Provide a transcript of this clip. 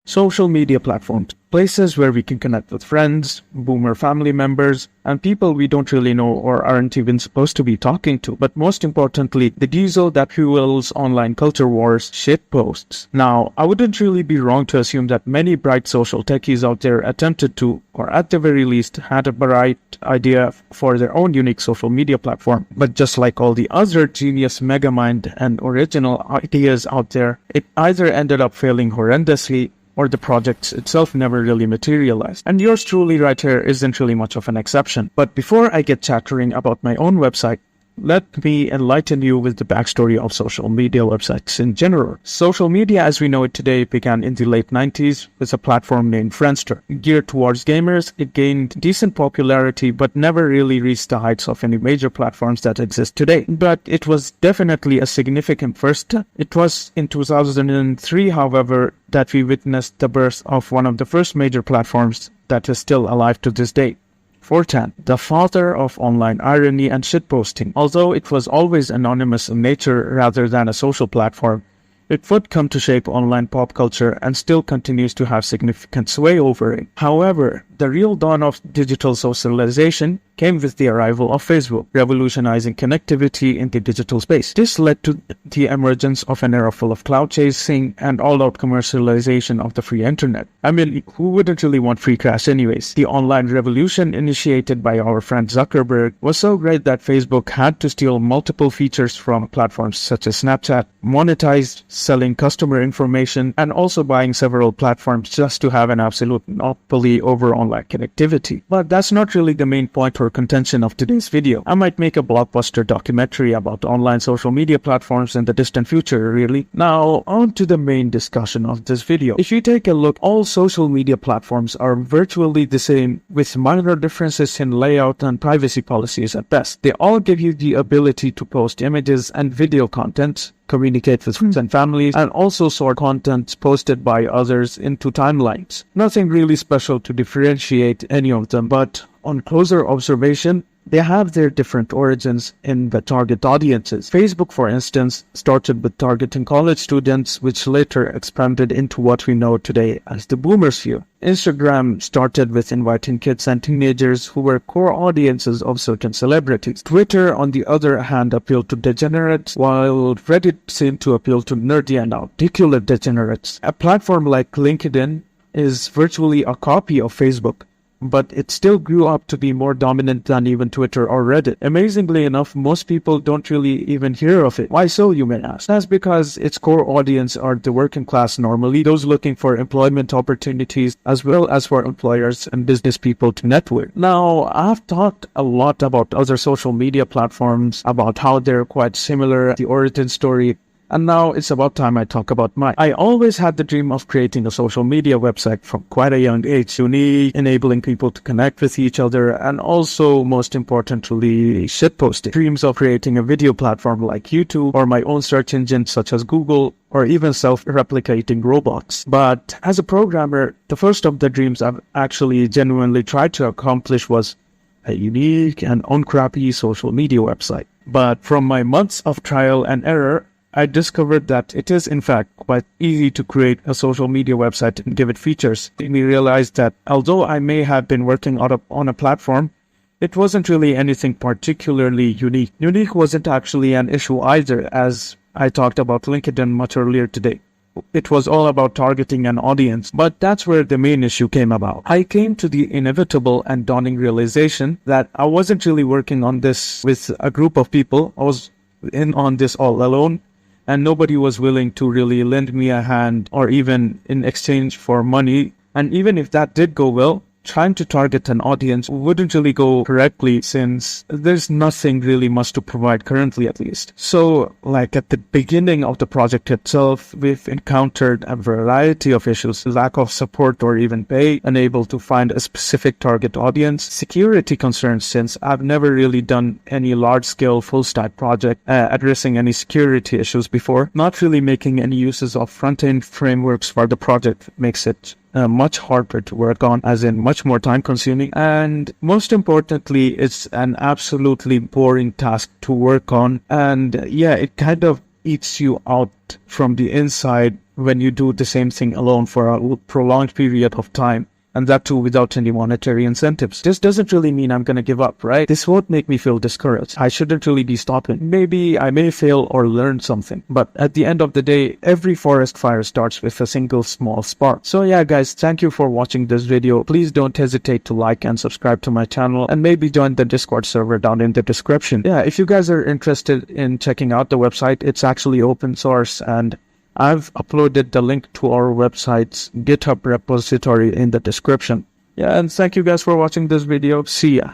Social media platforms, places where we can connect with friends, boomer family members, and people we don't really know or aren't even supposed to be talking to. But most importantly, the diesel that fuels online culture wars, shitposts. Now, I wouldn't really be wrong to assume that many bright social techies out there attempted to, or at the very least, had a bright idea for their own unique social media platform. But just like all the other genius megamind and original ideas out there, it either ended up failing horrendously or the project itself never really materialized. And yours truly right here isn't really much of an exception. But before I get chattering about my own website, let me enlighten you with the backstory of social media websites in general. Social media as we know it today began in the late 90s with a platform named Friendster. Geared towards gamers, it gained decent popularity but never really reached the heights of any major platforms that exist today. But it was definitely a significant first step. It was in 2003, however, that we witnessed the birth of one of the first major platforms that is still alive to this day. 4chan, the father of online irony and shitposting. Although it was always anonymous in nature rather than a social platform, it would come to shape online pop culture and still continues to have significant sway over it. However, the real dawn of digital socialization came with the arrival of Facebook, revolutionizing connectivity in the digital space. This led to the emergence of an era full of cloud chasing and all-out commercialization of the free internet. I mean, who wouldn't really want free cash anyways? The online revolution initiated by our friend Zuckerberg was so great that Facebook had to steal multiple features from platforms such as Snapchat, monetize selling customer information, and also buying several platforms just to have an absolute monopoly over online connectivity. But that's not really the main point or contention of today's video. I might make a blockbuster documentary about online social media platforms in the distant future, really. Now, on to the main discussion of this video. If you take a look, all social media platforms are virtually the same, with minor differences in layout and privacy policies at best. They all give you the ability to post images and video content, communicate with friends and families, and also sort content posted by others into timelines. Nothing really special to differentiate any of them, but on closer observation, they have their different origins in the target audiences. Facebook, for instance, started with targeting college students, which later expanded into what we know today as the boomer sphere. Instagram started with inviting kids and teenagers who were core audiences of certain celebrities. Twitter, on the other hand, appealed to degenerates, while Reddit seemed to appeal to nerdy and articulate degenerates. A platform like LinkedIn is virtually a copy of Facebook, but it still grew up to be more dominant than even Twitter or Reddit. Amazingly enough, most people don't really even hear of it. Why so, you may ask? That's because its core audience are the working class normally, those looking for employment opportunities, as well as for employers and business people to network. Now, I've talked a lot about other social media platforms, about how they're quite similar, the origin story, and now it's about time I talk about mine. I always had the dream of creating a social media website from quite a young age, unique, enabling people to connect with each other, and also, most importantly, shitposting. Dreams of creating a video platform like YouTube, or my own search engine such as Google, or even self-replicating robots. But as a programmer, the first of the dreams I've actually genuinely tried to accomplish was a unique and uncrappy social media website. But from my months of trial and error, I discovered that it is in fact quite easy to create a social media website and give it features. And we realized that although I may have been working on a platform, it wasn't really anything particularly unique. Unique wasn't actually an issue either, as I talked about LinkedIn much earlier today. It was all about targeting an audience, but that's where the main issue came about. I came to the inevitable and dawning realization that I wasn't really working on this with a group of people. I was in on this all alone, and nobody was willing to really lend me a hand or even in exchange for money. And even if that did go well, trying to target an audience wouldn't really go correctly, since there's nothing really much to provide currently, at least. So, like at the beginning of the project itself, we've encountered a variety of issues: lack of support or even pay, unable to find a specific target audience, security concerns, since I've never really done any large-scale full-stack project addressing any security issues before. Not really making any uses of front-end frameworks for the project makes it much harder to work on, as in much more time consuming, and most importantly, it's an absolutely boring task to work on, and yeah, it kind of eats you out from the inside when you do the same thing alone for a prolonged period of time, and that too without any monetary incentives. This doesn't really mean I'm gonna give up, right? This won't make me feel discouraged. I shouldn't really be stopping. Maybe I may fail or learn something, but at the end of the day, every forest fire starts with a single small spark. So yeah guys, thank you for watching this video. Please don't hesitate to like and subscribe to my channel, and maybe join the Discord server down in the description. Yeah, if you guys are interested in checking out the website, it's actually open source, and I've uploaded the link to our website's GitHub repository in the description. Yeah, and thank you guys for watching this video. See ya.